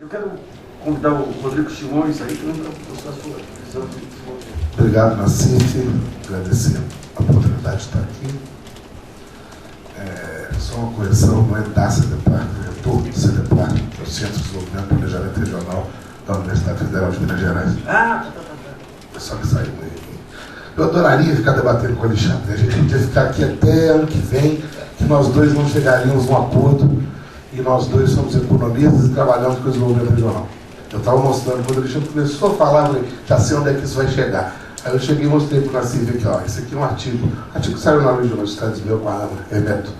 Eu quero convidar o Rodrigo Simões aí para mostrar a sua visão de desenvolvimento. Obrigado, Nassif. Agradecer a oportunidade de estar aqui. Só uma correção, não é da CEDEPLAR, é do CEDEPLAR, que é o Centro de Desenvolvimento e Planejamento Regional da Universidade Federal de Minas Gerais. É só que saiu aí. Eu adoraria ficar debatendo com o Alexandre. A gente podia ficar aqui até ano que vem, que nós dois não chegaríamos a um acordo, e nós dois somos economistas e trabalhamos com o desenvolvimento regional. Eu estava mostrando, quando o Alexandre começou a falar, eu falei, já sei onde é que isso vai chegar. Aí eu cheguei e mostrei para o Nassif aqui, ó, esse aqui é um artigo que saiu na Regional dos Estados Unidos com a Ana Hermeto,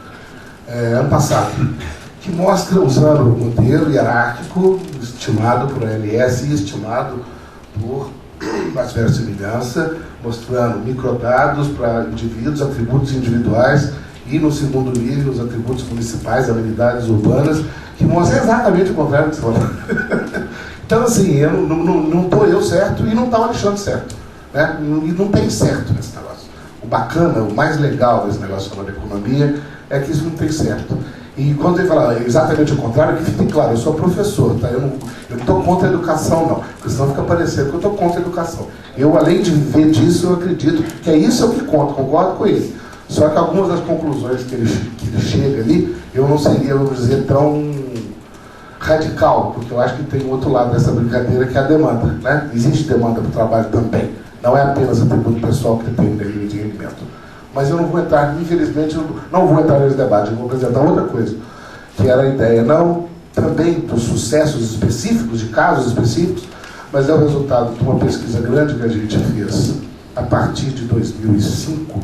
ano passado, que mostra, usando o modelo hierárquico, estimado por ALS e estimado por uma verossimilhança, mostrando microdados para indivíduos, atributos individuais, e no segundo nível, os atributos municipais, habilidades urbanas, que mostra exatamente o contrário do que você falou. Então, assim, não estou eu certo e não está o Alexandre certo. Né? E não tem certo nesse negócio. O bacana, o mais legal desse negócio falando de economia, é que isso não tem certo. E quando ele fala exatamente o contrário, que fique claro, eu sou professor, tá? Eu não estou contra a educação, não. Porque senão fica parecendo que eu estou contra a educação. Eu, além de viver disso, eu acredito que é isso que conta, concordo com ele. Só que algumas das conclusões que ele chega ali, eu não seria, vamos dizer, tão radical, porque eu acho que tem um outro lado dessa brincadeira, que é a demanda. Né? Existe demanda para o trabalho também. Não é apenas atributo pessoal que tem de rendimento. Mas eu não vou entrar, infelizmente, não vou entrar nesse debate. Eu vou apresentar outra coisa, que era a ideia, não também dos sucessos específicos, de casos específicos, mas é o resultado de uma pesquisa grande que a gente fez a partir de 2005,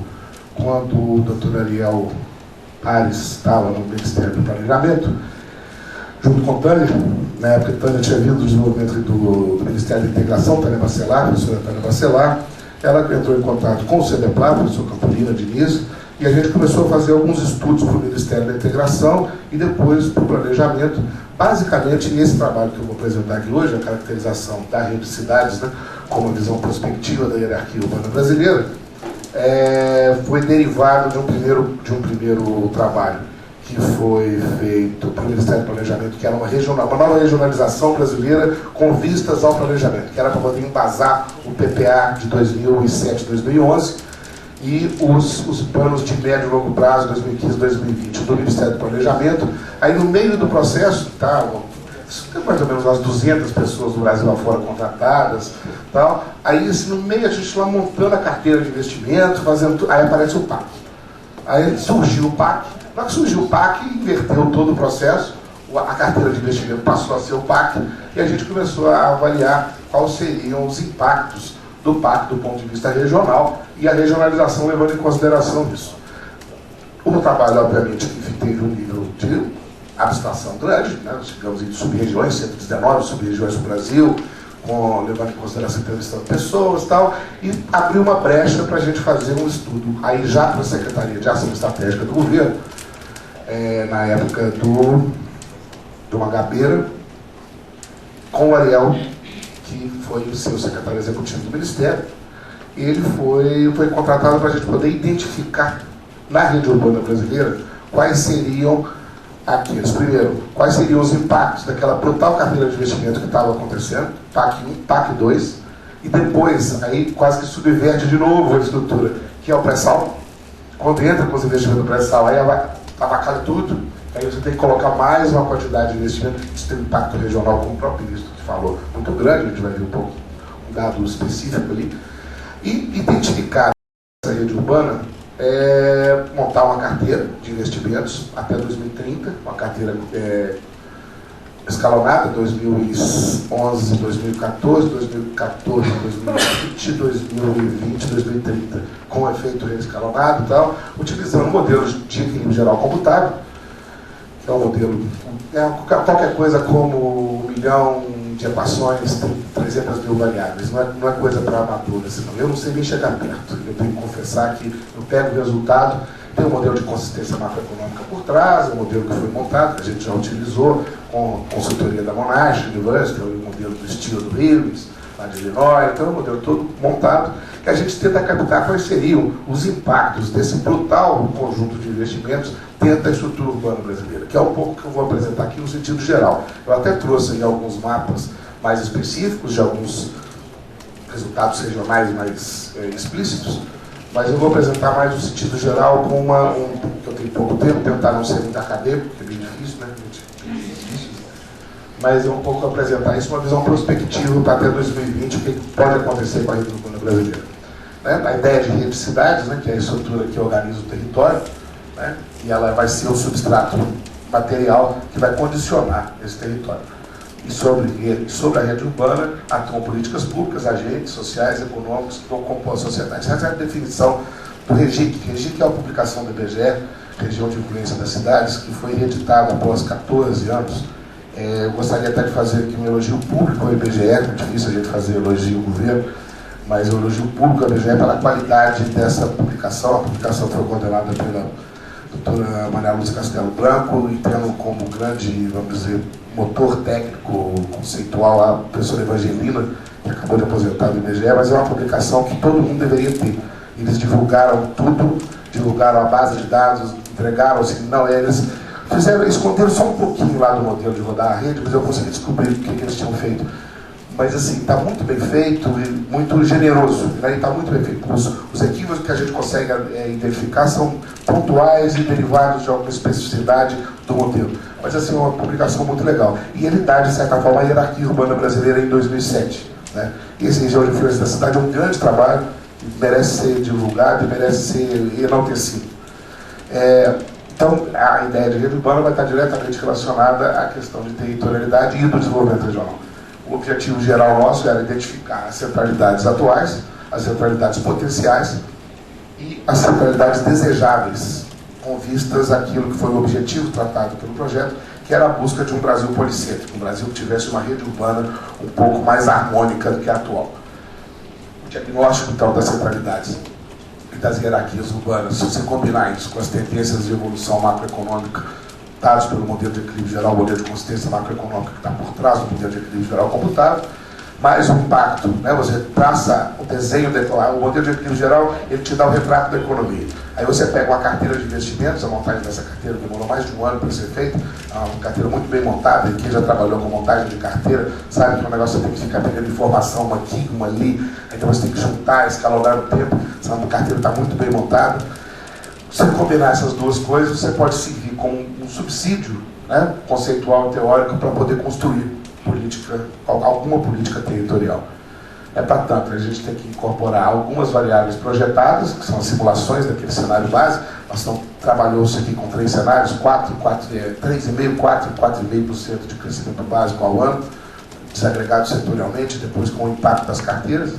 quando o Dr. Ariel Pares estava no Ministério do Planejamento, junto com Tânia. Na época, Tânia tinha vindo do desenvolvimento do Ministério da Integração, Tânia Bacelar, a professora Tânia Bacelar. Ela entrou em contato com o CEDEPLAR, o professor Campolina Diniz, e a gente começou a fazer alguns estudos para o Ministério da Integração e depois para o Planejamento. Basicamente, esse trabalho que eu vou apresentar aqui hoje, a caracterização da rede de cidades, né, com uma visão prospectiva da hierarquia urbana brasileira, foi derivado de um primeiro trabalho que foi feito pelo Ministério do Planejamento, que era uma nova regionalização brasileira com vistas ao planejamento, que era para poder embasar o PPA de 2007, 2011 e os planos de médio e longo prazo, 2015, 2020, do Ministério do Planejamento. Aí no meio do processo, tem mais ou menos umas 200 pessoas do Brasil afora contratadas, tal. Aí assim, no meio a gente lá montando a carteira de investimento, aí aparece o PAC. Aí surgiu o PAC. Na hora que surgiu o PAC, inverteu todo o processo, a carteira de investimento passou a ser o PAC, e a gente começou a avaliar quais seriam os impactos do PAC do ponto de vista regional e a regionalização levando em consideração isso. O trabalho, obviamente, teve um nível de abstração grande, né? Chegamos em sub-regiões, 119 sub-regiões do Brasil, levando em consideração a entrevista de pessoas e tal, e abriu uma brecha para a gente fazer um estudo, aí já para a Secretaria de Ação Estratégica do Governo, na época do Magabeira, com o Ariel, que foi o seu secretário executivo do Ministério. Ele foi contratado para a gente poder identificar na rede urbana brasileira quais seriam aqueles. Primeiro, quais seriam os impactos daquela brutal carteira de investimento que estava acontecendo, PAC 1, PAC 2, e depois, aí quase que subverte de novo a estrutura, que é o pré-sal. Quando entra com os investimentos do pré-sal, aí avacalha tudo, aí você tem que colocar mais uma quantidade de investimento, isso tem um impacto regional, como o próprio ministro falou, muito grande, a gente vai ver um pouco um dado específico ali, e identificar essa rede urbana, montar uma carteira de investimentos até 2030, uma carteira escalonada, 2011, 2014, 2014, 2020, 2020, 2030, com efeito escalonado e tal, utilizando um modelo de equilíbrio geral computável, que é um modelo, qualquer coisa como 1 milhão de equações, 300 mil variáveis, não é coisa para amadores, senão eu não sei nem chegar perto. Eu tenho que confessar que eu pego o resultado, tem um modelo de consistência macroeconômica por trás, um modelo que foi montado, que a gente já utilizou com consultoria da Monash University, o modelo do estilo do Willis, lá de Illinois, então é um modelo todo montado, que a gente tenta captar quais seriam os impactos desse brutal conjunto de investimentos dentro dentro da estrutura urbana brasileira, que é um pouco que eu vou apresentar aqui no sentido geral. Eu até trouxe aí alguns mapas mais específicos, de alguns resultados regionais mais explícitos, mas eu vou apresentar mais no sentido geral com que eu tenho pouco tempo, tentar não ser muito acadêmico, porque é bem difícil, né? Mas é um pouco apresentar isso, uma visão prospectiva para até 2020, o que pode acontecer com a rede urbana brasileira. Né? A ideia de rede de cidades, né, que é a estrutura que organiza o território, né, e ela vai ser o substrato material que vai condicionar esse território. E sobre a rede urbana, atuam políticas públicas, agentes sociais, econômicos que vão compor a sociedade. Essa é a definição do REGIC. REGIC é a publicação do IBGE, Região de Influência das Cidades, que foi reeditada após 14 anos. Eu gostaria até de fazer aqui um elogio público ao IBGE, é difícil a gente fazer elogio ao governo, mas um elogio público ao IBGE pela qualidade dessa publicação. A publicação foi coordenada pela doutora Maria Lúcia Castelo Branco e tendo como grande, vamos dizer, motor técnico conceitual a professora Evangelina, que acabou de aposentar do IBGE, mas é uma publicação que todo mundo deveria ter. Eles divulgaram tudo, divulgaram a base de dados, entregaram, assim, não, eles esconderam só um pouquinho lá do modelo de rodar a rede, mas eu consegui descobrir o que eles tinham feito. Mas assim, está muito bem feito e muito generoso, né? Está muito bem feito. Os equívocos que a gente consegue identificar são pontuais e derivados de alguma especificidade do modelo. Mas assim, é uma publicação muito legal. E ele dá, de certa forma, a hierarquia urbana brasileira em 2007. Né? E esse Região de Influência da Cidade é um grande trabalho, merece ser divulgado e merece ser enaltecido. Então, a ideia de rede urbana vai estar diretamente relacionada à questão de territorialidade e do desenvolvimento regional. O objetivo geral nosso era identificar as centralidades atuais, as centralidades potenciais e as centralidades desejáveis, com vistas àquilo que foi o objetivo tratado pelo projeto, que era a busca de um Brasil policêntrico, um Brasil que tivesse uma rede urbana um pouco mais harmônica do que a atual. O diagnóstico, então, das centralidades e das hierarquias urbanas, se você combinar isso com as tendências de evolução macroeconômica dados pelo modelo de equilíbrio geral, o modelo de consistência macroeconômica que está por trás do modelo de equilíbrio geral computável, mais o impacto, né? Você traça o desenho, o modelo de equilíbrio geral, ele te dá o retrato da economia. Aí você pega uma carteira de investimentos, a montagem dessa carteira demorou mais de um ano para ser feita, é uma carteira muito bem montada, e quem já trabalhou com montagem de carteira sabe que o negócio tem que ficar pegando informação, uma aqui, uma ali, então você tem que juntar, escalonar no tempo, senão a carteira está muito bem montada. Se você combinar essas duas coisas, você pode servir como um subsídio, né, conceitual e teórico para poder construir alguma política territorial. Para tanto, a gente tem que incorporar algumas variáveis projetadas, que são as simulações daquele cenário base. Nós trabalhamos aqui com 3 cenários, 3,5%, 4% e 4,5% de crescimento básico ao ano, desagregado setorialmente, depois com o impacto das carteiras.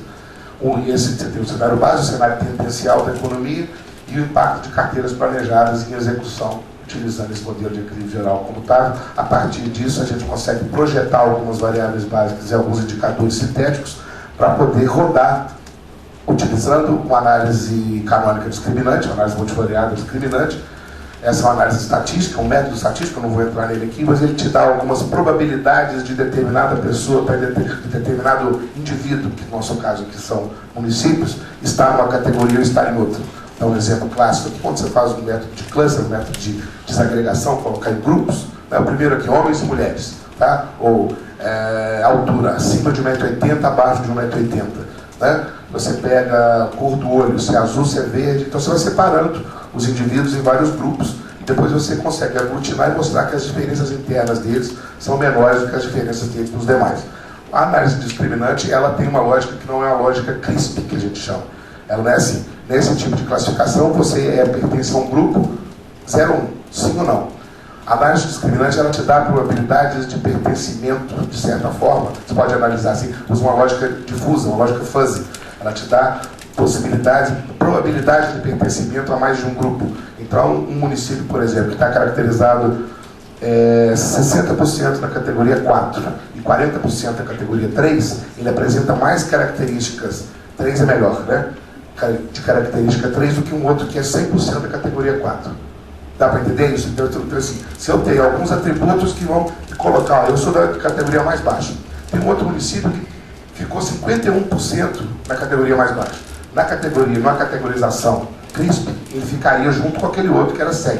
Esse você tem o cenário base, o cenário tendencial da economia e o impacto de carteiras planejadas em execução, utilizando esse modelo de equilíbrio geral computável. A partir disso, a gente consegue projetar algumas variáveis básicas e alguns indicadores sintéticos para poder rodar, utilizando uma análise canônica discriminante, uma análise multivariada discriminante. Essa é uma análise estatística, um método estatístico, eu não vou entrar nele aqui, mas ele te dá algumas probabilidades de determinada pessoa, de determinado indivíduo, que no nosso caso aqui são municípios, estar numa categoria ou estar em outra. Então, um exemplo clássico aqui, quando você faz um método de cluster, um método de desagregação, colocar em grupos, né? O primeiro aqui, homens e mulheres, tá? Ou altura, acima de 1,80 m, abaixo de 1,80 m. Né? Você pega a cor do olho, se é azul, se é verde, então você vai separando os indivíduos em vários grupos, e depois você consegue aglutinar e mostrar que as diferenças internas deles são menores do que as diferenças deles nos demais. A análise discriminante, ela tem uma lógica que não é a lógica CRISP, que a gente chama. Ela não é assim. Nesse tipo de classificação, você pertence a um grupo 0, 1, sim ou não. A análise discriminante, ela te dá probabilidades de pertencimento, de certa forma. Você pode analisar assim, usa uma lógica difusa, uma lógica fuzzy. Ela te dá probabilidade de pertencimento a mais de um grupo. Então, um município, por exemplo, que está caracterizado 60% na categoria 4 e 40% na categoria 3, ele apresenta mais características, 3 é melhor, né? De característica 3 do que um outro que é 100% da categoria 4. Dá para entender isso? Então, assim, se eu tenho alguns atributos que vão colocar, eu sou da categoria mais baixa. Tem um outro município que ficou 51% na categoria mais baixa. Na categorização CRISP, ele ficaria junto com aquele outro que era 100.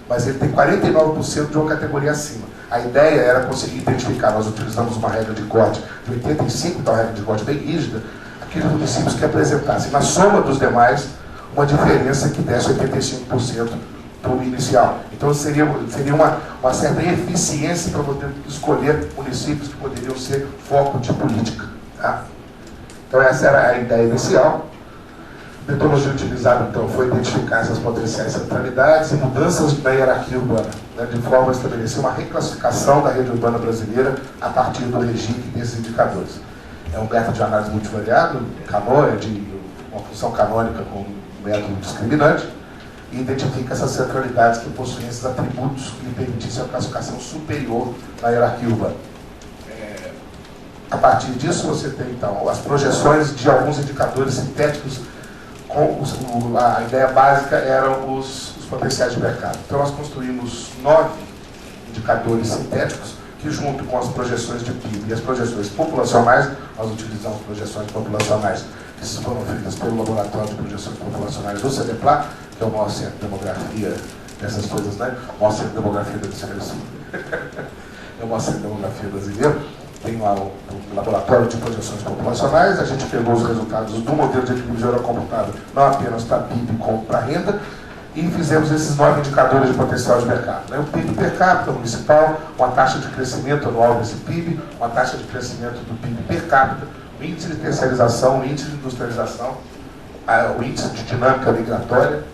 mas ele tem 49% de uma categoria acima. A ideia era conseguir identificar, nós utilizamos uma regra de corte de 85, então a regra de corte bem rígida, aqueles municípios que apresentassem, na soma dos demais, uma diferença que desse 85% para o inicial. Então seria uma certa eficiência para poder escolher municípios que poderiam ser foco de política. Tá? Então essa era a ideia inicial. A metodologia utilizada, então, foi identificar essas potenciais centralidades e mudanças na hierarquia urbana, né, de forma a estabelecer uma reclassificação da rede urbana brasileira a partir do regime desses indicadores. É um método de análise multivariado, é de uma função canônica com um método discriminante, e identifica essas centralidades que possuem esses atributos que lhe permitissem a classificação superior na hierarquia urbana. A partir disso, você tem, então, as projeções de alguns indicadores sintéticos. A ideia básica eram os potenciais de mercado. Então nós construímos 9 indicadores sintéticos que, junto com as projeções de PIB e as projeções populacionais, nós utilizamos projeções populacionais que foram feitas pelo Laboratório de Projeções Populacionais do CEDEPLA, que é o maior centro de demografia dessas coisas, né? O maior centro de demografia da Sul. É o maior centro de demografia brasileiro. Tem lá o Laboratório de Projeções Populacionais. A gente pegou os resultados do modelo de equilíbrio geral computado, não apenas para PIB como para renda, e fizemos esses 9 indicadores de potencial de mercado. Né? O PIB per capita municipal, uma taxa de crescimento anual desse PIB, uma taxa de crescimento do PIB per capita, o índice de terceirização, o índice de industrialização, o índice de dinâmica migratória.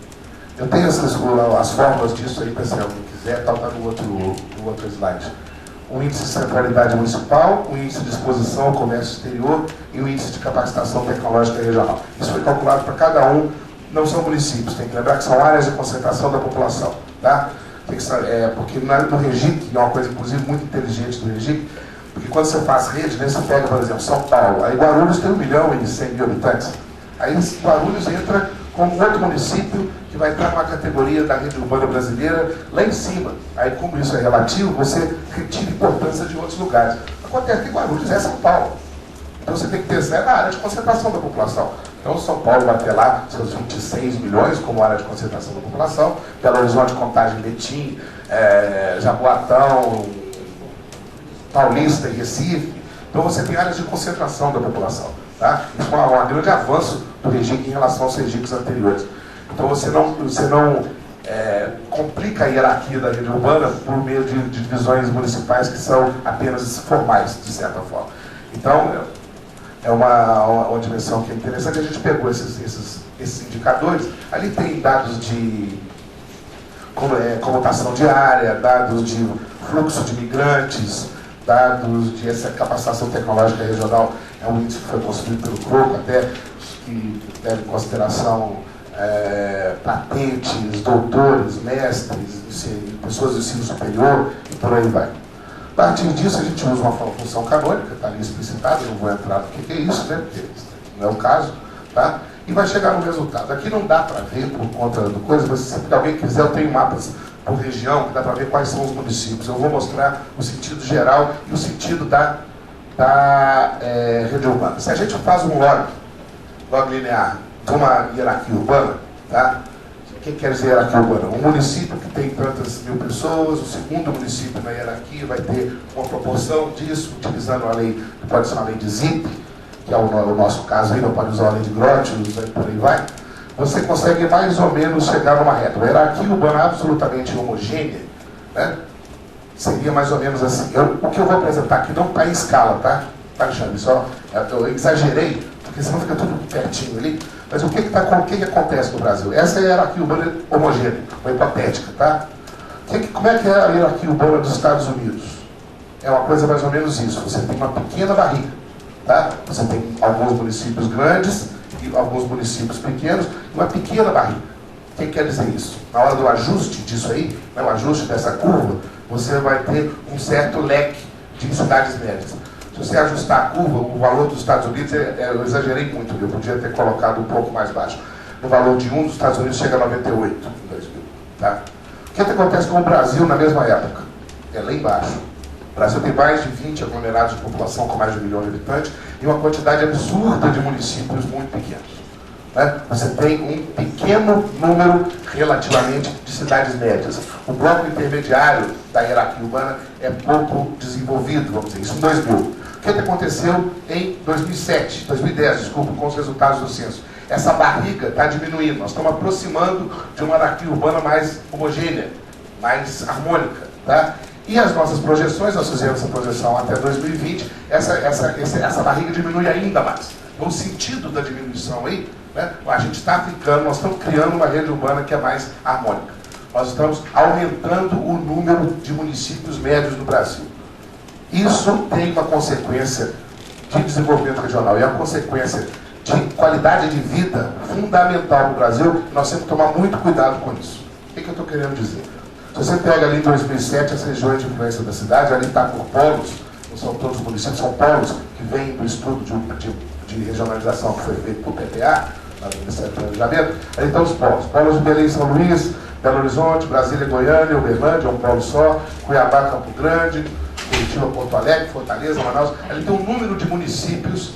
Eu tenho as fórmulas disso aí, se alguém quiser, está no outro slide. O índice de centralidade municipal, o índice de exposição ao comércio exterior e o índice de capacitação tecnológica regional. Isso foi calculado para cada um, não são municípios, tem que lembrar que são áreas de concentração da população. Tá? Porque no REGIC, é uma coisa inclusive muito inteligente do REGIC, porque quando você faz rede, né, você pega, por exemplo, São Paulo, aí Guarulhos tem 1.100.000 habitantes, aí Guarulhos entra como outro município que vai estar numa categoria da rede urbana brasileira lá em cima. Aí, como isso é relativo, você retira importância de outros lugares. Acontece que Guarulhos é São Paulo. Então você tem que pensar na área de concentração da população. Então São Paulo vai ter lá seus 26 milhões como área de concentração da população, Belo Horizonte, Contagem, Betim, Jaboatão, Paulista e Recife. Então você tem áreas de concentração da população. Tá? Isso é um grande avanço do regime em relação aos regimes anteriores. Então você não complica a hierarquia da rede urbana por meio de divisões municipais que são apenas formais, de certa forma. Então, é uma dimensão que é interessante. A gente pegou esses indicadores, ali tem dados de comutação diária, dados de fluxo de migrantes, dados de essa capacitação tecnológica regional, é um índice que foi construído pelo CROCO, até que leva em consideração patentes, doutores, mestres, pessoas de ensino superior e por aí vai. A partir disso, a gente usa uma função canônica, está ali explicitada, não vou entrar no que é isso, né, porque não é o caso, tá? E vai chegar no resultado. Aqui não dá para ver por conta do coisa, mas se alguém quiser, eu tenho mapas por região, que dá para ver quais são os municípios. Eu vou mostrar o sentido geral e o sentido da rede urbana. Se a gente faz um log linear de uma hierarquia urbana, tá? O que quer dizer hierarquia urbana? Um município que tem tantas mil pessoas, o segundo município na hierarquia vai ter uma proporção disso, utilizando a lei, que pode ser uma lei de Zip, que é o nosso caso aí, não pode usar a lei de Grotius, por aí vai. Você consegue mais ou menos chegar numa reta. Uma hierarquia urbana absolutamente homogênea, né? Seria mais ou menos assim. O que eu vou apresentar aqui não está em escala, tá? Tá, Alexandre? Eu exagerei, porque senão fica tudo pertinho ali. Mas o que acontece no Brasil? Essa é a hierarquia urbana homogênea, uma hipotética, tá? Como é que é a hierarquia urbana dos Estados Unidos? É uma coisa mais ou menos isso. Você tem uma pequena barriga, tá? Você tem alguns municípios grandes e alguns municípios pequenos, e uma pequena barriga. O que quer dizer isso? Na hora do ajuste disso aí, né, o ajuste dessa curva, você vai ter um certo leque de cidades médias. Se você ajustar a curva, o valor dos Estados Unidos, eu exagerei muito, eu podia ter colocado um pouco mais baixo. No valor de um dos Estados Unidos chega a 98 em 2000. Tá? O que acontece com o Brasil na mesma época? É lá embaixo. O Brasil tem mais de 20 aglomerados de população com mais de 1 milhão de habitantes e uma quantidade absurda de municípios muito pequenos. né? Você tem um pequeno número, relativamente, de cidades médias. O bloco intermediário da hierarquia urbana é pouco desenvolvido, vamos dizer, isso em 2000. O que aconteceu em 2007, 2010, desculpa, com os resultados do censo? Essa barriga está diminuindo, nós estamos aproximando de uma hierarquia urbana mais homogênea, mais harmônica, tá? E as nossas projeções, nós fizemos essa projeção até 2020, essa barriga diminui ainda mais. No sentido da diminuição aí, né, a gente está ficando, nós estamos criando uma rede urbana que é mais harmônica. Nós estamos aumentando o número de municípios médios no Brasil. Isso tem uma consequência de desenvolvimento regional e a consequência de qualidade de vida fundamental no Brasil, nós temos que tomar muito cuidado com isso. O que eu estou querendo dizer? Se você pega ali em 2007 as regiões de influência da cidade, ali está por polos, não são todos os municípios, são polos que vêm do estudo de regionalização que foi feito por PPA, lá do Ministério do Planejamento. Ali estão os polos. Polos de Belém e São Luís, Belo Horizonte, Brasília, Goiânia, Uberlândia, é um polo só, Cuiabá, Campo Grande, Curitiba, Porto Alegre, Fortaleza, Manaus. Ali tem um número de municípios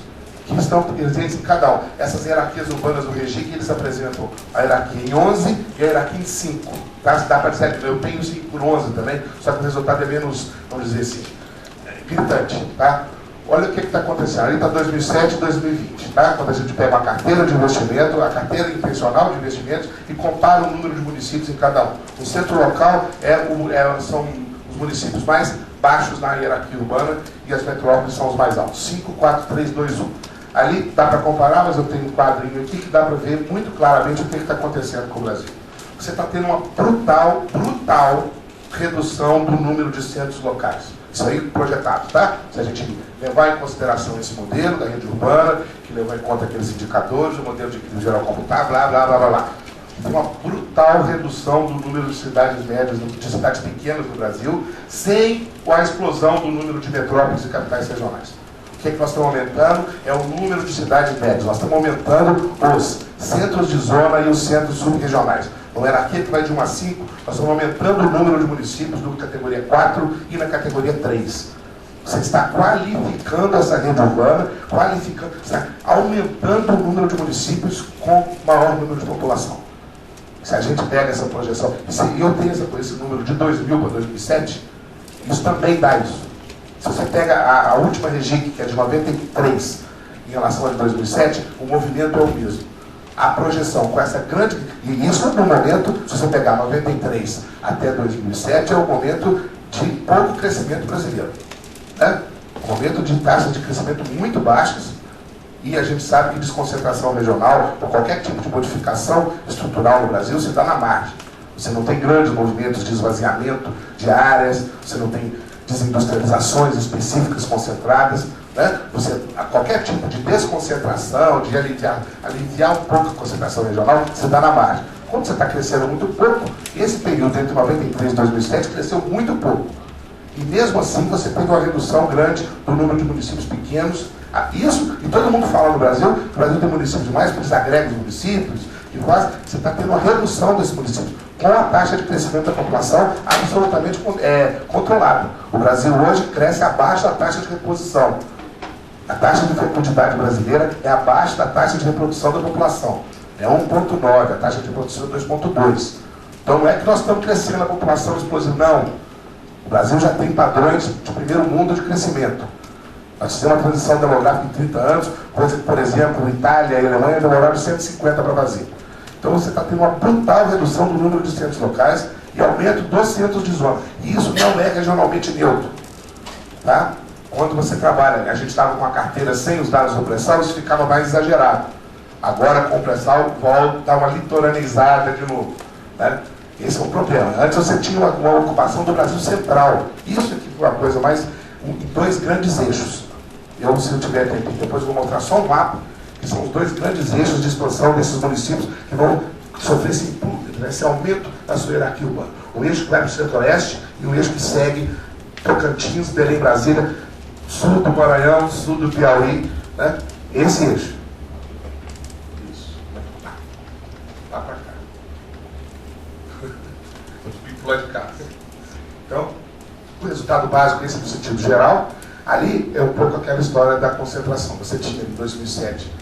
que estão presentes em cada um. Essas hierarquias urbanas do REGIC, eles apresentam a hierarquia em 11 e a hierarquia em 5. Tá? Dá para dizer, eu tenho 5 por 11 também, só que o resultado é menos, vamos dizer assim, gritante. Tá? Olha o que está acontecendo. Ali está 2007 e 2020. Tá? Quando a gente pega a carteira de investimento, a carteira intencional de investimentos e compara o número de municípios em cada um. O centro local são os municípios mais baixos na hierarquia urbana e as metrópoles são os mais altos. 5, 4, 3, 2, 1. Ali dá para comparar, mas eu tenho um quadrinho aqui que dá para ver muito claramente o que está acontecendo com o Brasil. Você está tendo uma brutal redução do número de centros locais. Isso aí projetado, tá? Se a gente levar em consideração esse modelo da rede urbana, que levar em conta aqueles indicadores, o modelo de equilíbrio geral computável, blá, blá, blá, blá, blá. Tem uma brutal redução do número de cidades médias, de cidades pequenas no Brasil, sem a explosão do número de metrópoles e capitais regionais. O que nós estamos aumentando é o número de cidades médias. Nós estamos aumentando os centros de zona e os centros subregionais. Não era aqui que vai de 1 a 5, nós estamos aumentando o número de municípios na categoria 4 e na categoria 3. Você está qualificando essa rede urbana, está aumentando o número de municípios com maior número de população. Se a gente pega essa projeção, e eu tenho esse número de 2000 para 2007, isso também dá isso. Se você pega a última REGIC, que é de 93, em relação a de 2007, o movimento é o mesmo. A projeção com essa grande... E isso no momento, se você pegar 93 até 2007, é o momento de pouco crescimento brasileiro. Né? Um momento de taxas de crescimento muito baixas, e a gente sabe que desconcentração regional, ou qualquer tipo de modificação estrutural no Brasil, se dá na margem. Você não tem grandes movimentos de esvaziamento de áreas, você não tem desindustrializações específicas concentradas, né? Qualquer tipo de desconcentração, de aliviar um pouco a concentração regional, você dá na margem. Quando você está crescendo muito pouco, esse período entre 93 e 2007 cresceu muito pouco. E mesmo assim você teve uma redução grande do número de municípios pequenos. Isso, e todo mundo fala no Brasil, que o Brasil tem municípios demais, porque eles agregam os municípios, e quase você está tendo uma redução desses municípios, com a taxa de crescimento da população absolutamente controlada. O Brasil hoje cresce abaixo da taxa de reposição. A taxa de fecundidade brasileira é abaixo da taxa de reprodução da população. É 1,9, a taxa de reprodução é 2,2. Então não é que nós estamos crescendo a população explosiva, não. O Brasil já tem padrões de primeiro mundo de crescimento. Nós fizemos uma transição demográfica em 30 anos, coisa que, por exemplo, Itália e Alemanha demoraram 150 para fazer. Então você está tendo uma brutal redução do número de centros locais e aumento dos centros de zona. E isso não é regionalmente neutro. Tá? Quando você trabalha, a gente estava com a carteira sem os dados do pré-sal, isso ficava mais exagerado. Agora com o pré-sal volta a dar uma litoranizada de novo. Né? Esse é o problema. Antes você tinha uma ocupação do Brasil central. Isso aqui foi uma coisa mais... em 2 grandes eixos. Se eu tiver tempo, depois eu vou mostrar só um mapa, que são os 2 grandes eixos de expansão desses municípios que vão sofrer esse aumento da sua hierarquia urbana. O eixo que vai para o centro-oeste e o eixo que segue Tocantins, Belém, Brasília, sul do Maranhão, sul do Piauí, né? Esse eixo. Isso. Lá para cá. Os picos lá de cá. Então, o resultado básico, esse no sentido geral, ali é um pouco aquela história da concentração. Você tinha em 2007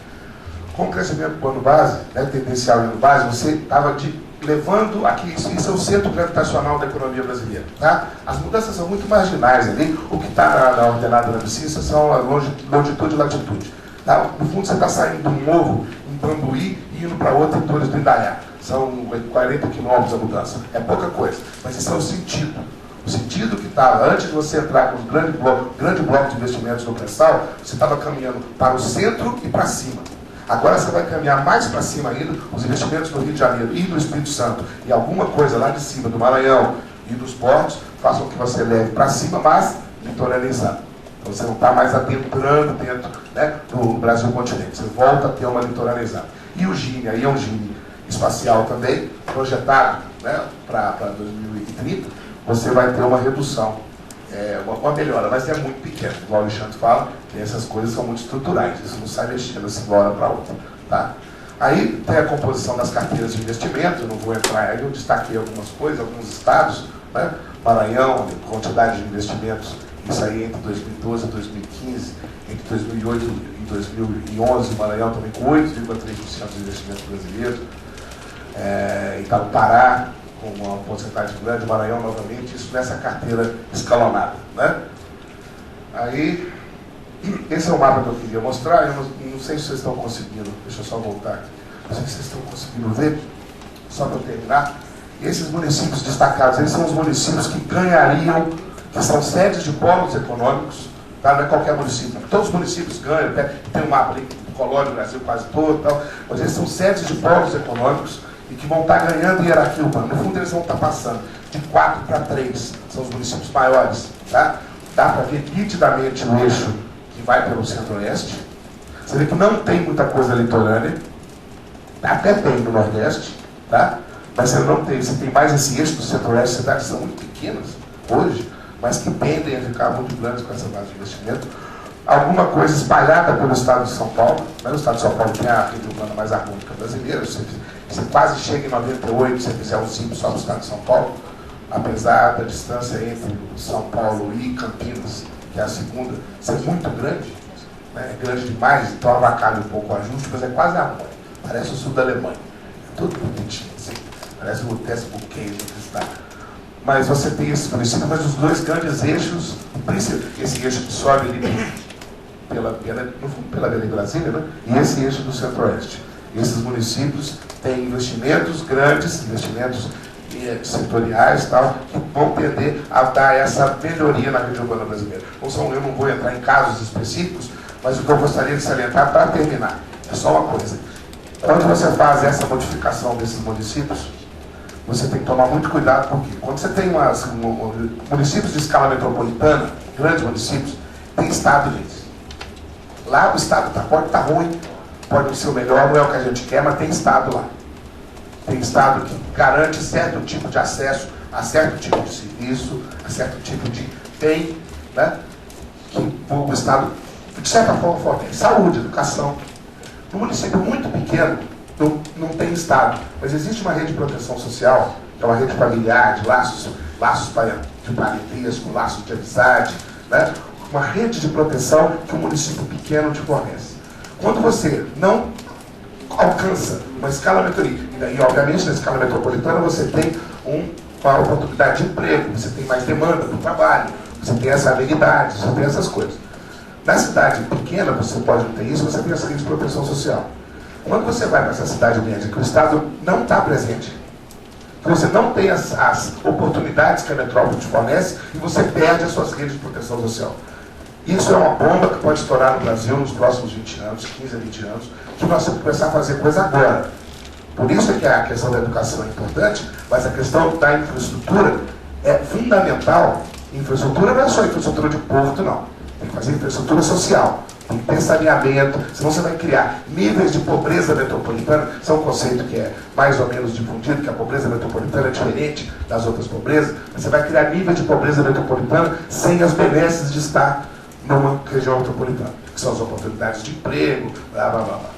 Com o crescimento do plano base, né, tendencial e ano base, você estava levando aqui, isso é o centro gravitacional da economia brasileira. Tá? As mudanças são muito marginais ali. O que está na ordenada da Bicissa são a longitude e latitude. Tá? No fundo, você está saindo de um morro em Bambuí e indo para outro em Torres do Indaiá. São 40 quilômetros a mudança. É pouca coisa, mas esse é o sentido. O sentido que estava, antes de você entrar com o grande bloco de investimentos no pré-sal, você estava caminhando para o centro e para cima. Agora você vai caminhar mais para cima ainda, os investimentos no Rio de Janeiro e no Espírito Santo, e alguma coisa lá de cima, do Maranhão e dos portos, façam que você leve para cima, mas litoralizado. Então você não está mais adentrando dentro, né, do Brasil continente, você volta a ter uma litoralizada. E o Gini, aí é um Gini espacial também, projetado, né, para 2030, você vai ter uma redução, uma melhora, mas é muito pequena, igual o Alexandre fala, que essas coisas são muito estruturais, isso não sai mexendo assim de uma hora para outra. Tá? Aí tem a composição das carteiras de investimento, eu não vou entrar aí, eu destaquei algumas coisas, alguns estados, né? Maranhão, quantidade de investimentos, isso aí entre 2012 e 2015, entre 2008 e 2011, Maranhão também com 8,3% dos investimentos brasileiros, Pará, com uma porcentagem grande, Maranhão novamente, isso nessa carteira escalonada. Né? Aí, esse é o mapa que eu queria mostrar, eu não sei se vocês estão conseguindo, deixa eu só voltar aqui, não sei se vocês estão conseguindo ver, só para eu terminar. Esses municípios destacados, eles são os municípios que ganhariam, que são sedes de polos econômicos, tá? Não é qualquer município, todos os municípios ganham, tem um mapa ali do Colônia, do Brasil quase todo, tal, mas eles são sedes de polos econômicos, e que vão estar ganhando hierarquia urbana. No fundo, eles vão estar passando de 4 para 3, são os municípios maiores. Tá? Dá para ver nitidamente o eixo que vai pelo centro-oeste. Você vê que não tem muita coisa litorânea, até tem no nordeste, tá? Mas você não tem, você tem mais esse eixo do centro-oeste, cidades que são muito pequenas hoje, mas que tendem a ficar muito grandes com essa base de investimento. Alguma coisa espalhada pelo estado de São Paulo, né? O estado de São Paulo tem a rede urbana mais harmônica brasileira, você quase chega em 98 se você fizer um simples só no estado de São Paulo, apesar da distância entre São Paulo e Campinas, que é a segunda, ser muito grande, né? É grande demais, então avacalha um pouco o ajuste, mas é quase harmônico, parece o sul da Alemanha, é tudo bonitinho, assim, parece o décimo queijo do estado. Mas você tem esse município, mas os dois grandes eixos, esse eixo que sobe ali pela Belém Brasília, né? E esse eixo do centro-oeste. Esses municípios têm investimentos grandes, investimentos setoriais, tal, que vão tender a dar essa melhoria na rede urbana brasileira. Eu não vou entrar em casos específicos, mas o que eu gostaria de salientar para terminar é só uma coisa. Quando você faz essa modificação desses municípios, você tem que tomar muito cuidado, porque quando você tem municípios de escala metropolitana, grandes municípios, tem estado neles. Lá o estado pode estar ruim, pode não ser o melhor, não é o que a gente quer, mas tem estado lá. Tem estado que garante certo tipo de acesso a certo tipo de serviço, a certo tipo de bem, né? Que o estado, de certa forma, fornece. Saúde, educação. No município muito pequeno, não tem estado, mas existe uma rede de proteção social, que é uma rede familiar, de laços de parentesco, laços de amizade, né? Uma rede de proteção que o município pequeno te fornece. Quando você não alcança uma escala metropolitana, e obviamente na escala metropolitana você tem uma oportunidade de emprego, você tem mais demanda para o trabalho, você tem essa habilidade, você tem essas coisas. Na cidade pequena você pode não ter isso, você tem essa rede de proteção social. Quando você vai para essa cidade média, que o Estado não está presente, que você não tem as oportunidades que a metrópole te fornece, e você perde as suas redes de proteção social. Isso é uma bomba que pode estourar no Brasil nos próximos 20 anos, 15 a 20 anos, que nós temos que começar a fazer coisa agora. Por isso é que a questão da educação é importante, mas a questão da infraestrutura é fundamental. Infraestrutura não é só infraestrutura de porto, não. Tem que fazer infraestrutura social. Tem que ter saneamento, senão você vai criar níveis de pobreza metropolitana. Isso é um conceito que é mais ou menos difundido, que a pobreza metropolitana é diferente das outras pobrezas. Você vai criar níveis de pobreza metropolitana sem as benesses de estar numa região metropolitana, que são as oportunidades de emprego, blá, blá, blá, blá.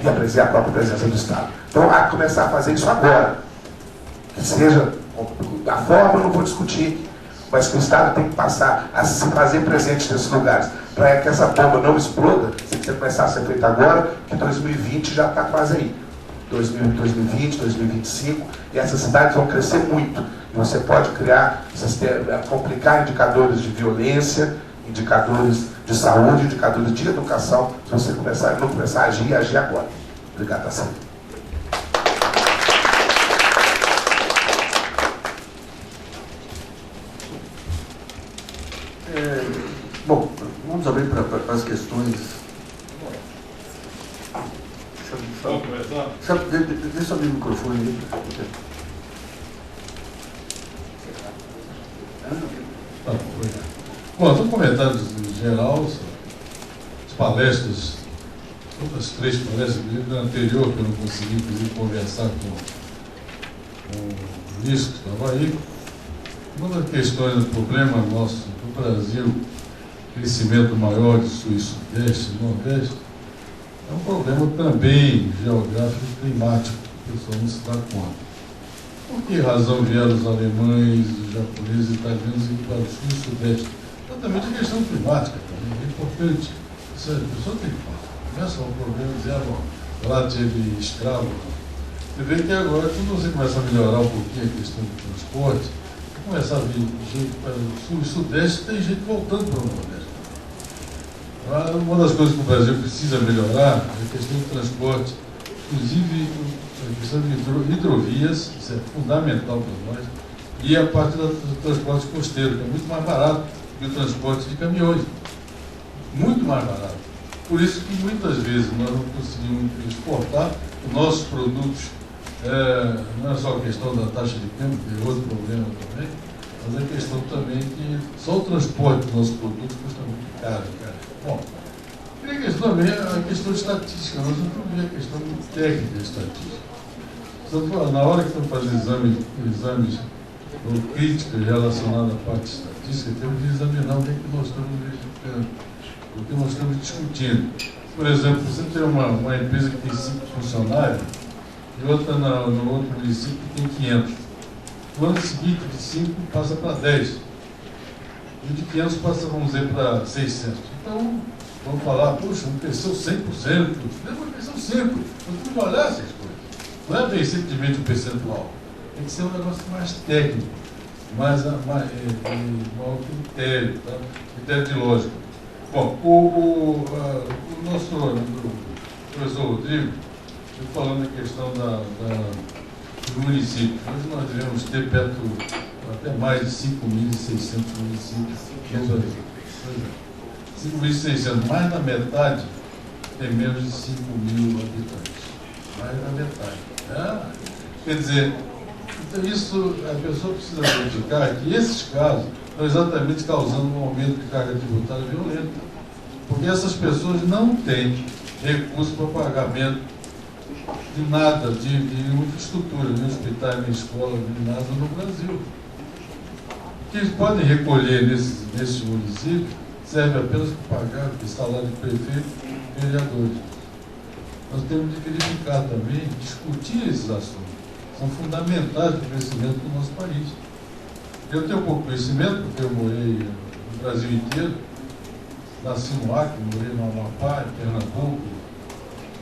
E a própria presença do Estado. Então, há que começar a fazer isso agora. Que seja, a forma eu não vou discutir, mas que o Estado tem que passar a se fazer presente nesses lugares. para que essa bomba não exploda, se você começar a ser feita agora, que 2020 já está quase aí. 2020, 2025, e essas cidades vão crescer muito. E você pode complicar indicadores de violência, indicadores de saúde, indicadores de educação, se você não começar a agir agora. Obrigado, Tassilo. Bom, vamos abrir para as questões. Deixa eu abrir o microfone aí. Bom, no comentário geral, as palestras, outras 3 palestras, no anterior, que eu não consegui, inclusive, conversar com o ministro que estava aí, uma das questões do problema nosso do Brasil, crescimento maior de sul e sudeste e nordeste, é um problema também geográfico e climático, que o pessoal não se dá conta. Por que razão vieram os alemães, os japoneses, os italianos ir para o sul e sudeste? Exatamente a questão climática também, é importante. Isso a pessoa tem que falar. Não é só um problema dizer, lá teve escravo. Você vê que agora, quando você começa a melhorar um pouquinho a questão do transporte, começar a vir gente para o sul e sudeste, tem gente voltando para o nordeste. Uma das coisas que o Brasil precisa melhorar é a questão do transporte, inclusive a questão de hidrovias, isso é fundamental para nós, e a parte do transporte costeiro, que é muito mais barato que o transporte de caminhões. Muito mais barato. Por isso que muitas vezes nós não conseguimos exportar os nossos produtos, não é só a questão da taxa de câmbio, que é outro problema também, mas a questão também que só o transporte dos nossos produtos custa muito caro. Bom, e a questão também é a questão estatística, nós não temos a questão técnica estatística. Na hora que estamos fazendo exames ou críticas relacionadas à parte estatística, temos que examinar o que nós estamos verificando, o que nós estamos discutindo. Por exemplo, você tem uma empresa que tem 5 funcionários e outra no outro município que tem 500. No ano seguinte, de 5 passa para 10. E de 500 passa, vamos dizer, para 600. Então, vamos falar, puxa, não cresceu 100%, não cresceu 100%. Nós temos que olhar essas coisas. Não é bem simplesmente um percentual. Tem que ser um negócio mais técnico, mais maior critério, tá? Critério de lógica. Bom, o nosso professor Rodrigo, falando da questão do município. Hoje nós devemos ter perto até mais de 5.600 municípios. 5.600, mais da metade tem menos de 5.000 habitantes. Mais da metade. Quer dizer, então isso a pessoa precisa verificar que esses casos estão exatamente causando um aumento de carga tributária violenta. Porque essas pessoas não têm recurso para pagamento de nada, de infraestrutura, nem hospital, nem escola, nem nada no Brasil. O que eles podem recolher nesses municípios serve apenas para pagar o salário de prefeito e vereadores. Nós temos de verificar também, discutir esses assuntos. São fundamentais para o crescimento do nosso país. Eu tenho pouco conhecimento, porque eu morei no Brasil inteiro, nasci no Acre, morei no Amapá, em Pernambuco,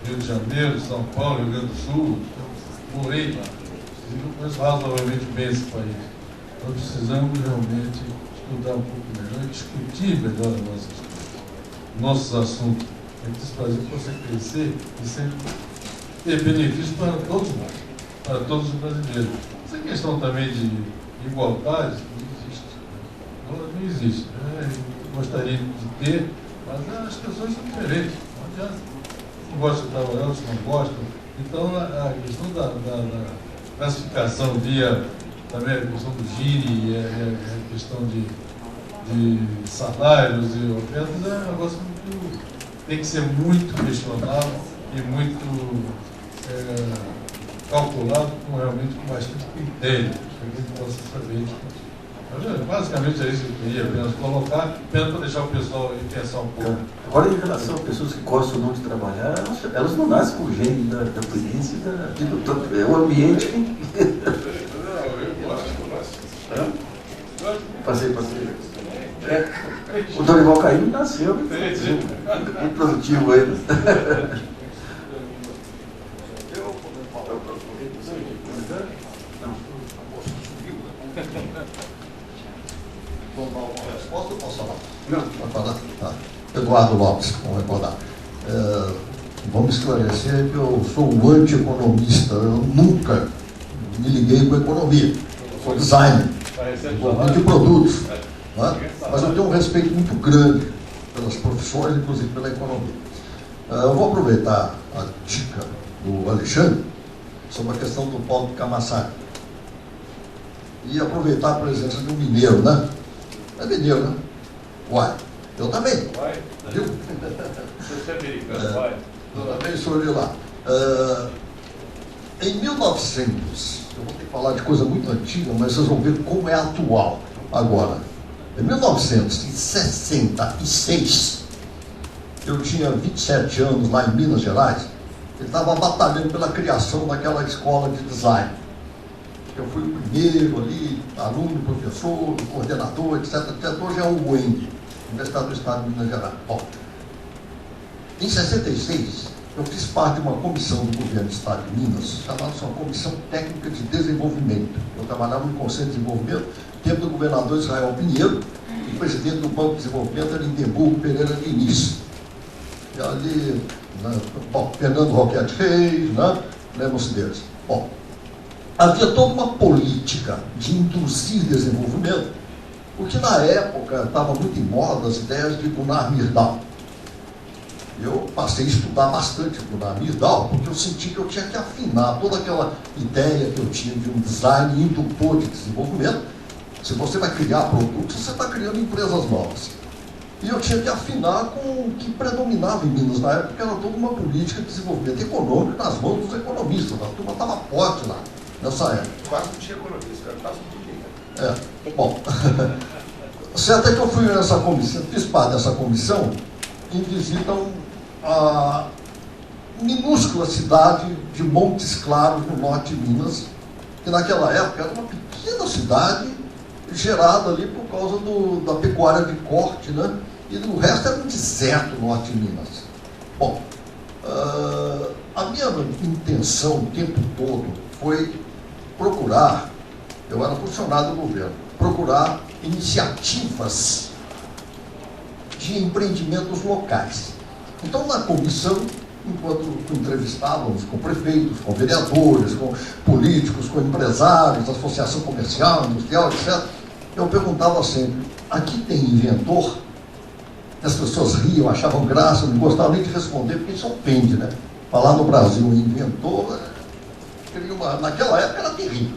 Rio de Janeiro, São Paulo, Rio Grande do Sul, morei lá. Eu conheço razoavelmente bem esse país. Nós precisamos realmente estudar um pouco melhor e discutir melhor as nossas coisas, nossos assuntos, para que esse Brasil possa crescer e sempre ter benefícios para todos nós, para todos os brasileiros. Essa questão também de igualdade não existe. Eu gostaria de ter, mas as pessoas são diferentes. Não adianta. Um gosta de trabalhar, outros não gostam. Então, a questão da classificação via também a questão do Gini, a questão de salários e ofertas é um negócio muito, tem que ser muito questionado e muito calculado realmente com bastante critério, para que a gente possa saber discutir. Basicamente é isso que eu queria apenas colocar, apenas para deixar o pessoal pensar um pouco. Agora, em relação a pessoas que gostam ou não de trabalhar, elas não nascem com o gênio da polícia, é o ambiente que... Eu gosto. Passei. O Dorival Caymmi nasceu improdutivo ainda. Uma resposta ou posso falar? Não. Pode falar? Tá. Eduardo Lopes, vamos recordar. Vamos esclarecer que eu sou um anti-economista. Eu nunca me liguei com economia. Sou designer, desenvolvimento de produtos. Né? Mas eu tenho um respeito muito grande pelas profissões, inclusive pela economia. Eu vou aproveitar a dica do Alexandre sobre a questão do Paulo de Camaçari. E aproveitar a presença de um mineiro, né? É mineiro, né? Uai, eu também. Vai? Viu? Você é americano, vai? Eu também sou de lá. Em 1900, eu vou ter que falar de coisa muito antiga, mas vocês vão ver como é atual agora. Em 1966, eu tinha 27 anos lá em Minas Gerais, ele estava batalhando pela criação daquela escola de design. Eu fui o primeiro ali, aluno, professor, coordenador, etc. Hoje é o UENG, Universidade do Estado de Minas Gerais. Bom, em 66, eu fiz parte de uma comissão do governo do Estado de Minas, chamada Comissão Técnica de Desenvolvimento. Eu trabalhava no Conselho de Desenvolvimento, tempo do governador Israel Pinheiro, e o presidente do Banco de Desenvolvimento era Lindenburgo Pereira Diniz. E ali, né, bom, Fernando Roquete Reis, né, lembram-se deles. Bom, havia toda uma política de induzir desenvolvimento, porque na época estava muito em moda as ideias de Gunnar Myrdal. Eu passei a estudar bastante Gunnar Myrdal, porque eu senti que eu tinha que afinar toda aquela ideia que eu tinha de um design indutor de desenvolvimento. Se você vai criar produtos, você está criando empresas novas. E eu tinha que afinar com o que predominava em Minas na época, que era toda uma política de desenvolvimento econômico nas mãos dos economistas. A turma estava forte lá, nessa época. Quase não tinha economista, era quase tudo. Bom, certo é que eu fui nessa comissão, fiz parte dessa comissão, em visita a minúscula cidade de Montes Claros, no norte de Minas, que naquela época era uma pequena cidade gerada ali por causa da pecuária de corte, né? E o resto era um deserto no norte de Minas. Bom, a minha intenção o tempo todo foi procurar, eu era funcionário do governo, procurar iniciativas de empreendimentos locais. Então, na comissão, enquanto entrevistávamos com prefeitos, com vereadores, com políticos, com empresários, associação comercial, industrial, etc., eu perguntava sempre, aqui tem inventor? As pessoas riam, achavam graça, não gostavam nem de responder, porque isso ofende, né? Falar no Brasil inventor, naquela época era terrível.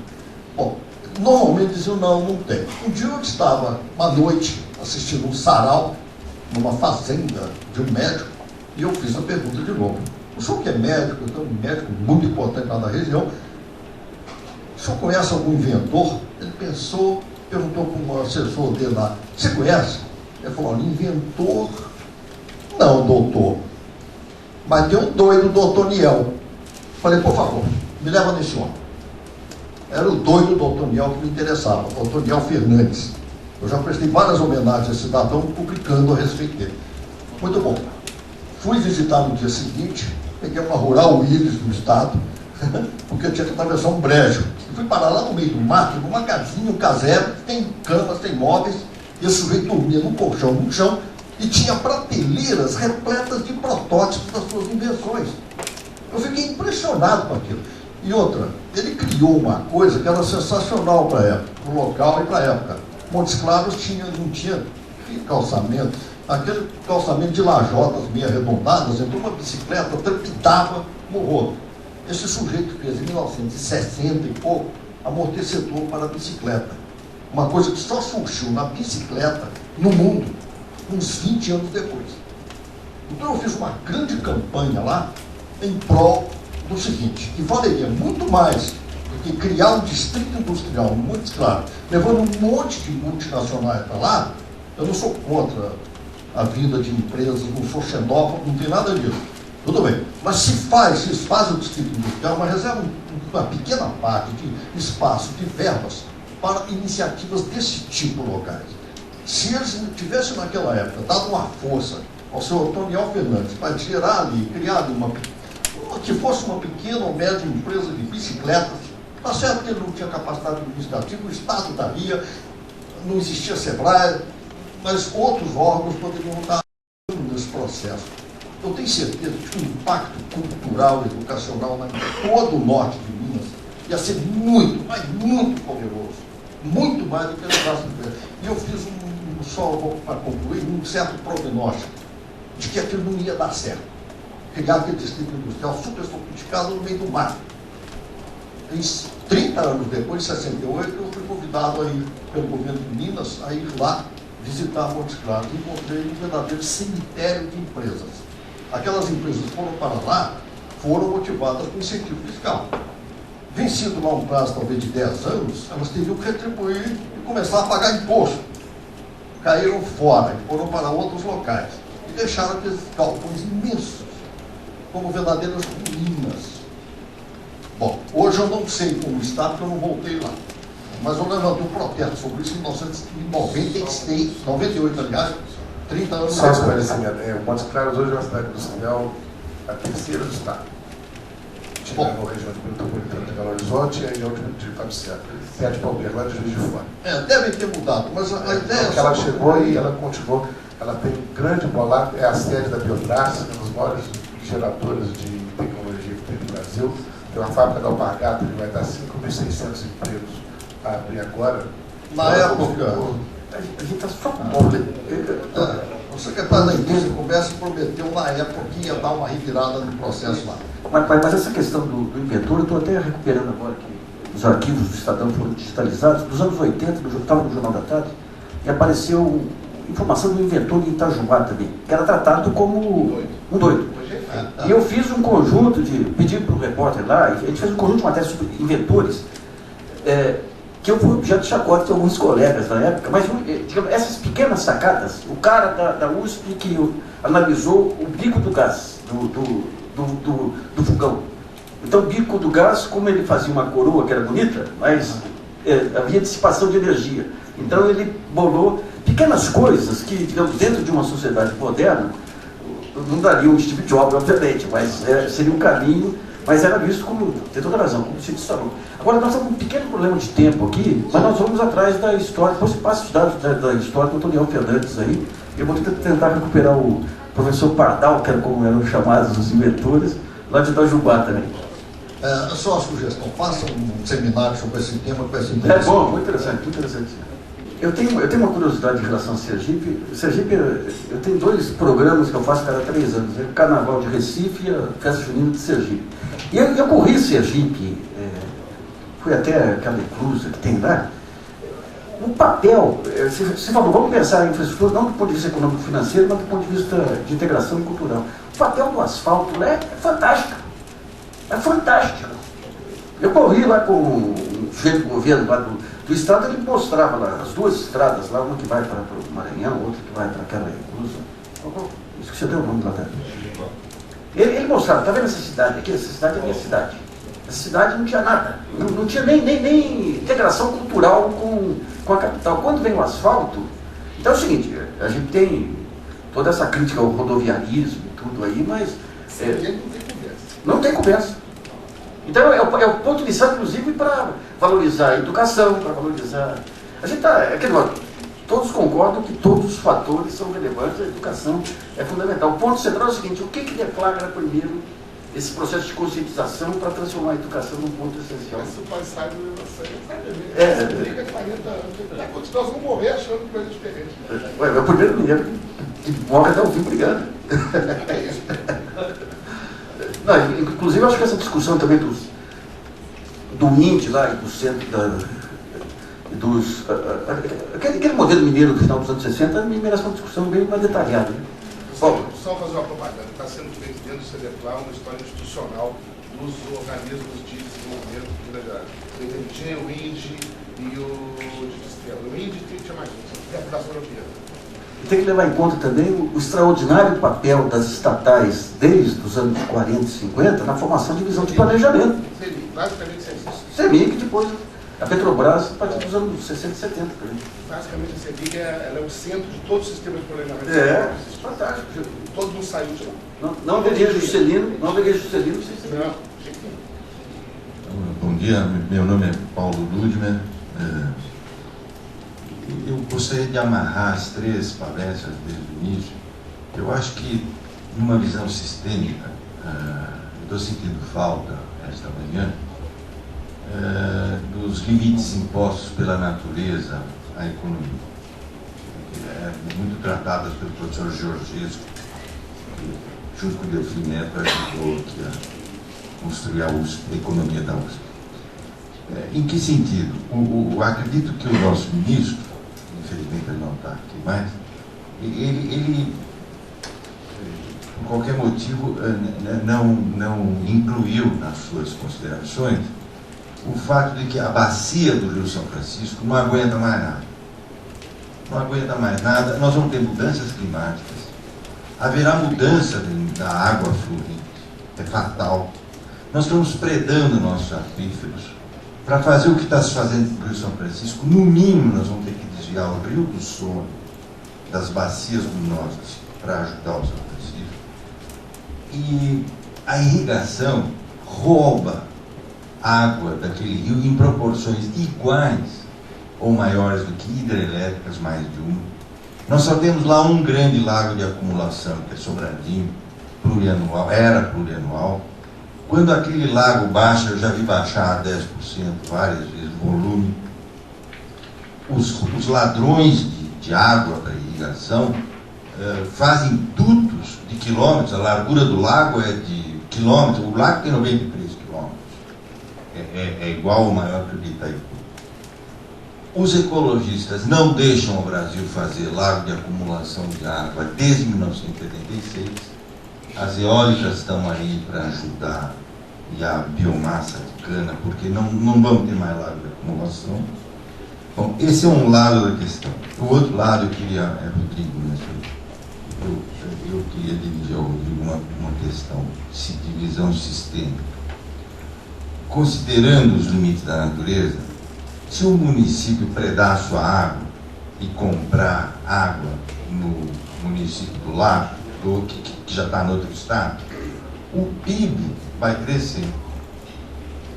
Bom, normalmente diziam, não tem. Um dia eu estava, uma noite, assistindo um sarau, numa fazenda de um médico, e eu fiz a pergunta de novo. O senhor que é médico, eu tenho um médico muito importante lá na região, o senhor conhece algum inventor? Ele pensou, perguntou para um assessor dele lá, você conhece? Ele falou, olha, inventor, não, doutor, mas tem um doido, doutor Niel. Falei, por favor, me leva nesse homem. Era o doido doutor Niel que me interessava, o doutor Niel Fernandes. Eu já prestei várias homenagens a esse cidadão publicando a respeito dele. Muito bom. Fui visitar no dia seguinte, peguei uma Rural Willis do estado, porque eu tinha que atravessar um brejo. E fui parar lá no meio do mato, numa casinha, um casebre, tem camas, tem móveis, e esse sujeito dormia num colchão no chão, e tinha prateleiras repletas de protótipos das suas invenções. Eu fiquei impressionado com aquilo. E outra, ele criou uma coisa que era sensacional para a época, para o local e para a época. Montes Claros não tinha calçamento, aquele calçamento de lajotas meio arredondadas, entrou uma bicicleta, trepidava no rodo. Esse sujeito fez em 1960 e pouco amortecedor para a bicicleta. Uma coisa que só surgiu na bicicleta no mundo uns 20 anos depois. Então eu fiz uma grande campanha lá em prol do seguinte, que valeria muito mais do que criar um distrito industrial no Montes Claros, levando um monte de multinacionais para lá. Eu não sou contra a vida de empresas, não sou xenófobo, não tem nada disso. Tudo bem. Mas se faz o distrito industrial, mas reserva uma pequena parte de espaço, de verbas, para iniciativas desse tipo locais. Se eles tivessem naquela época dado uma força ao seu Antoniel Fernandes para gerar ali, criar que fosse uma pequena ou média empresa de bicicletas, está certo que ele não tinha capacidade administrativa, o Estado daria, não existia Sebrae, mas outros órgãos poderiam estar nesse processo. Eu tenho certeza que o impacto cultural e educacional em todo o norte de Minas ia ser muito, mas muito poderoso. Muito mais do que no braço do Brasil. E eu fiz só para concluir, um certo prognóstico de que aquilo não ia dar certo. Criar aquele distrito industrial super sofisticado no meio do mar. E 30 anos depois, em 68, eu fui convidado aí pelo governo de Minas a ir lá visitar Montes Claros e encontrei um verdadeiro cemitério de empresas. Aquelas empresas que foram para lá, foram motivadas com incentivo fiscal. Vencido lá um prazo talvez de 10 anos, elas teriam que retribuir e começar a pagar imposto. Caíram fora e foram para outros locais. E deixaram aqueles galpões imensos, como verdadeiras ruínas. Bom, hoje eu não sei como está, porque eu não voltei lá. Mas eu levantei um protesto sobre isso em 1996, 98, aliás, 30 anos Só depois. esclarecimento, Montes Claros hoje é uma cidade industrial, a terceira do estado. Tirando a região de metropolitana de Belo Horizonte e a região de Fabriciano, perto de Palmeirlândia e Juiz de Fora. Devem ter mudado, mas a ideia Ela chegou e ela continuou. Ela tem um grande polar, é a sede da Biotras, um dos maiores geradores de tecnologia que tem no Brasil. Tem uma fábrica da Alpargata que vai dar 5.600 empregos a abrir agora. Na época, A gente está só com o secretário da Indústria Comércio prometeu na época que ia dar uma revirada no processo lá. Mas essa questão do inventor, eu estou até recuperando agora que os arquivos do Estadão foram digitalizados. Dos anos 80, eu estava no Jornal da Tarde, e apareceu informação do inventor de Itajubá também, que era tratado como um doido. E eu fiz um conjunto de, pedi para o repórter lá, a gente fez um conjunto de matérias sobre inventores, que eu fui objeto de chacota de alguns colegas na época, mas digamos, essas pequenas sacadas, o cara da USP que analisou o bico do gás, do fogão. Então, o bico do gás, como ele fazia uma coroa que era bonita, mas havia dissipação de energia. Então, ele bolou pequenas coisas que, digamos, dentro de uma sociedade moderna, não daria um Steve Jobs, obviamente, mas seria um caminho, mas era visto como, tem toda razão, como se instalou. Agora, nós estamos com um pequeno problema de tempo aqui, mas nós vamos atrás da história, depois você passa os dados da história do Antoniel Fernandes aí, eu vou tentar recuperar o professor Pardal, que era como eram chamados os inventores, lá de Itajubá também. Só uma sugestão, faça um seminário sobre esse tema que vai ser interessante. É bom, muito interessante, muito interessante. Eu tenho uma curiosidade em relação ao Sergipe. Sergipe, eu tenho 2 programas que eu faço cada 3 anos, o Carnaval de Recife e a Festa Junina de Sergipe. E eu corri Sergipe, fui até aquela inclusa que tem lá. O papel, você falou, vamos pensar em infraestrutura não do ponto de vista econômico e financeiro, mas do ponto de vista de integração cultural. O papel do asfalto lá é fantástico. É fantástico. Eu corri lá com um chefe do governo lá do estado, ele mostrava lá as 2 estradas lá, uma que vai para o Maranhão, outra que vai para aquela inclusa. Esqueci até o nome lá. Ele mostrava, está vendo essa cidade aqui? Essa cidade é a minha cidade. Essa cidade não tinha nada, não tinha nem integração cultural com a capital. Quando vem o asfalto, então é o seguinte, a gente tem toda essa crítica ao rodoviarismo e tudo aí, mas não tem conversa. Então é o ponto inicial, inclusive, para valorizar a educação, para valorizar... A gente está... todos concordam que todos os fatores são relevantes, a educação é fundamental. O ponto central é o seguinte, o que deflagra primeiro esse processo de conscientização para transformar a educação num ponto essencial? Mas se o pai sai do você briga 40 anos. Nós vamos morrer achando coisa diferente. É o primeiro mineiro que morre até o fim brigando. Não, inclusive, eu acho que essa discussão também do índio lá e do centro aquele modelo mineiro do final dos anos 60 me merece uma discussão bem mais detalhada. Né? Só fazer uma propaganda. Está sendo feito dentro do CDPLA uma história institucional dos organismos de desenvolvimento de Minas Gerais. O INDG, o INDE e o Distrito. O INDE tinha mais um, a Fundação Europeia. E tem que levar em conta também o extraordinário papel das estatais desde os anos 40 e 50 na formação de visão de planejamento. Basicamente isso. CEMIG, depois A Petrobras, a partir dos anos 60 e 70. Basicamente, a CEBIC ela é o centro de todo o sistema de planejamento. É, fantástico. Todo mundo saiu de lá. Não haveria Juscelino, não haveria Juscelino sem CEBIC. Não. Bom dia, meu nome é Paulo Ludmer. Eu gostaria de amarrar as 3 palestras desde o início. Eu acho que, numa visão sistêmica, eu estou sentindo falta, esta manhã, dos limites impostos pela natureza à economia. Muito tratadas pelo professor Georgesco, que, junto com o Delfim Neto, ajudou aqui a construir a USP, a economia da USP. Em que sentido? Acredito que o nosso ministro, infelizmente ele não está aqui mais, ele por qualquer motivo, não incluiu nas suas considerações o fato de que a bacia do Rio São Francisco não aguenta mais nada. Não aguenta mais nada. Nós vamos ter mudanças climáticas. Haverá mudança da água fluente. É fatal. Nós estamos predando nossos aquíferos. Para fazer o que está se fazendo no Rio São Francisco, no mínimo nós vamos ter que desviar o Rio do Sono das bacias do norte para ajudar o São Francisco. E a irrigação rouba água daquele rio em proporções iguais ou maiores do que hidrelétricas, mais de uma. Nós só temos lá um grande lago de acumulação, que é Sobradinho, plurianual, era plurianual. Quando aquele lago baixa, eu já vi baixar a 10% várias vezes o volume. Os ladrões de água para irrigação fazem dutos de quilômetros. A largura do lago é de quilômetros. O lago tem 93 quilômetros. É igual ou maior que o de Itaipu. Os ecologistas não deixam o Brasil fazer lago de acumulação de água desde 1976. As eólicas estão aí para ajudar, e a biomassa de cana, porque não vamos ter mais lago de acumulação. Bom, esse é um lado da questão. O outro lado eu queria, Rodrigo, eu queria dirigir ao Rodrigo uma questão de visão sistêmica. Considerando os limites da natureza, se o município predar a sua água e comprar água no município do lado, que já está no outro estado, o PIB vai crescer.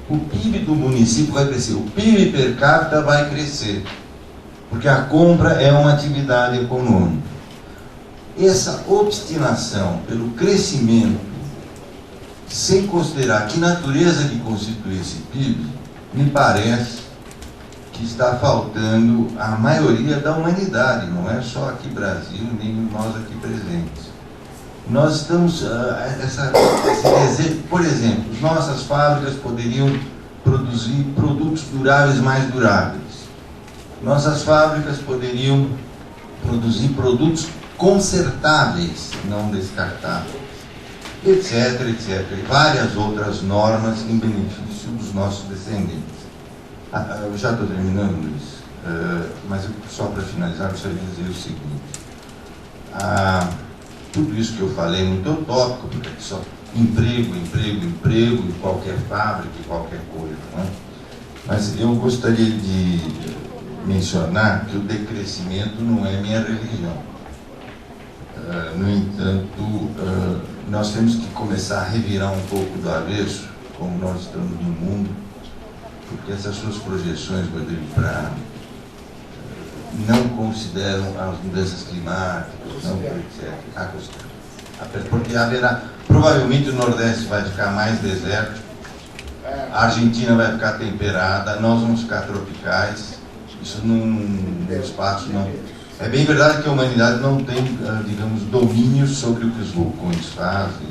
O PIB do município vai crescer. O PIB per capita vai crescer. Porque a compra é uma atividade econômica. Essa obstinação pelo crescimento, sem considerar que natureza que constitui esse PIB, me parece que está faltando a maioria da humanidade, não é só aqui Brasil, nem nós aqui presentes. Nós estamos, esse desejo, por exemplo, nossas fábricas poderiam produzir produtos duráveis mais duráveis. Nossas fábricas poderiam produzir produtos consertáveis, não descartáveis, etc, etc. E várias outras normas em benefício dos nossos descendentes. Eu já estou terminando, Luiz, mas só para finalizar, gostaria de dizer o seguinte. Tudo isso que eu falei é muito utópico, porque é só emprego em qualquer fábrica, em qualquer coisa. Não é? Mas eu gostaria de mencionar que o decrescimento não é minha religião. No entanto, nós temos que começar a revirar um pouco do avesso, como nós estamos no mundo, porque essas suas projeções, Rodrigo, não consideram as mudanças climáticas, não, etc. Porque haverá, provavelmente o Nordeste vai ficar mais deserto, a Argentina vai ficar temperada, nós vamos ficar tropicais, isso num espaço não... É bem verdade que a humanidade não tem, digamos, domínio sobre o que os vulcões fazem,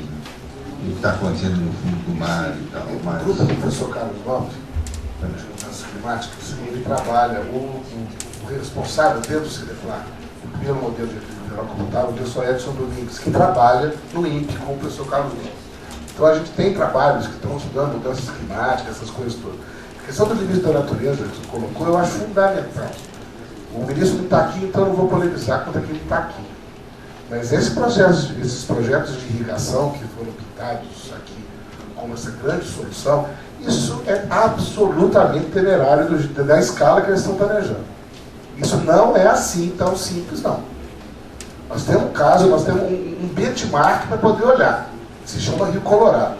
o que está acontecendo no fundo do mar e tal, mas... O professor Carlos Lopes, das mudanças climáticas, ele trabalha, o responsável dentro do CIDEFLAR, o primeiro modelo de geral como estava, o professor Edson Domingues, que trabalha no INPE com o professor Carlos Lopes. Então a gente tem trabalhos que estão estudando mudanças climáticas, essas coisas todas. A questão do limite da natureza que você colocou, eu acho fundamental. O ministro não está aqui, então eu não vou polemizar contra quem está aqui. Mas esses projetos de irrigação que foram pintados aqui como essa grande solução, Isso é absolutamente temerário da escala que eles estão planejando. Isso não é assim tão simples, não. Nós temos um caso, nós temos um benchmark para poder olhar. Se chama Rio Colorado.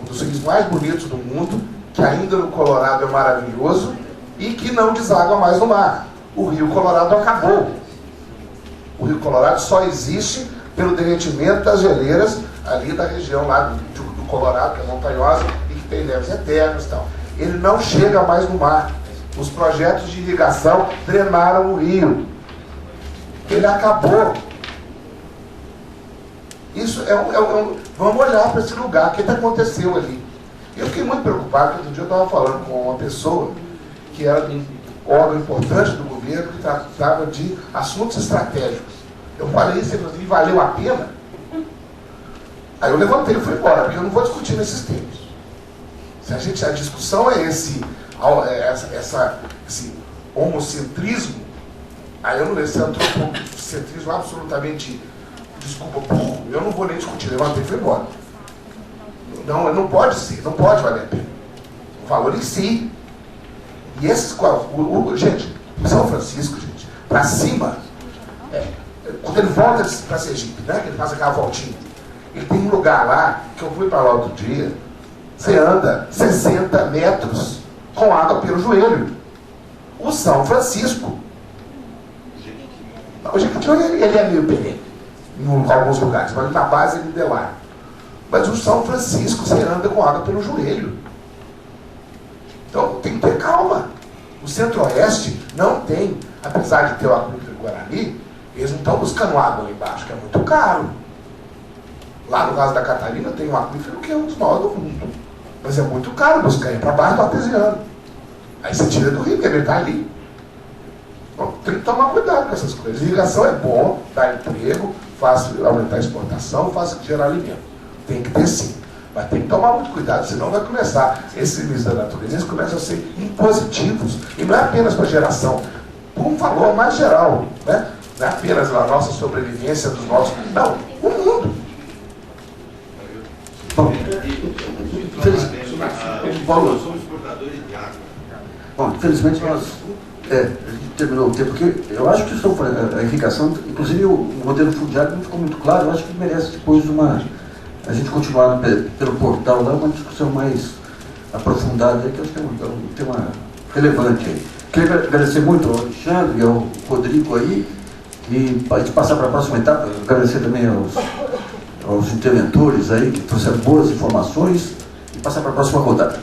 Um dos rios mais bonitos do mundo, que ainda no Colorado é maravilhoso e que não deságua mais no mar. O Rio Colorado acabou. O Rio Colorado só existe pelo derretimento das geleiras ali da região lá do Colorado, que é montanhosa e que tem neves eternas e tal. Ele não chega mais no mar. Os projetos de irrigação drenaram o rio. Ele acabou. Isso vamos olhar para esse lugar, o que aconteceu ali. Eu fiquei muito preocupado, porque outro dia eu estava falando com uma pessoa que era de um órgão importante do governo que tratava de assuntos estratégicos. Eu falei isso, e valeu a pena? Aí eu levantei e fui embora, porque eu não vou discutir nesses termos. Se a discussão é esse homocentrismo, aí eu não esse antropocentrismo absolutamente, desculpa, burro, eu não vou nem discutir, levantei e fui embora. Não pode ser, não pode valer a pena. O valor em si. E esses, gente, São Francisco, gente, para cima, quando ele volta para Sergipe, né, que ele faz aquela voltinha, ele tem um lugar lá, que eu fui para lá outro dia, você anda 60 metros com água pelo joelho. O São Francisco. O Jequitinhonha, ele é meio perene em alguns lugares, mas na base ele delara. Mas o São Francisco, você anda com água pelo joelho. Então tem que ter calma. O Centro-Oeste não tem, apesar de ter o aquífero Guarani, eles não estão buscando água lá embaixo, que é muito caro. Lá no caso da Catarina tem um aquífero que é um dos maiores do mundo. Mas é muito caro buscar, é para baixo do artesiano. Aí você tira do rio, porque ele está ali. Então, tem que tomar cuidado com essas coisas. Irrigação é bom, dá emprego, faz aumentar a exportação, faz gerar alimento. Tem que ter sim. Mas tem que tomar muito cuidado, senão vai começar, esses limites da natureza, eles começam a ser impositivos. E não é apenas para a geração, por um valor mais geral. Né? Não é apenas a nossa sobrevivência dos nossos. Não, o mundo. Bom, nós somos exportadores de água. Bom, infelizmente nós a gente terminou o tempo, porque eu acho que a irrigação, inclusive o modelo fundiário não ficou muito claro, eu acho que merece depois a gente continuar pelo portal lá, uma discussão mais aprofundada, que eu acho que é um tema relevante aí. Queria agradecer muito ao Alexandre e ao Rodrigo aí, e para a gente passar para a próxima etapa, agradecer também aos interventores aí, que trouxeram boas informações, e passar para a próxima rodada.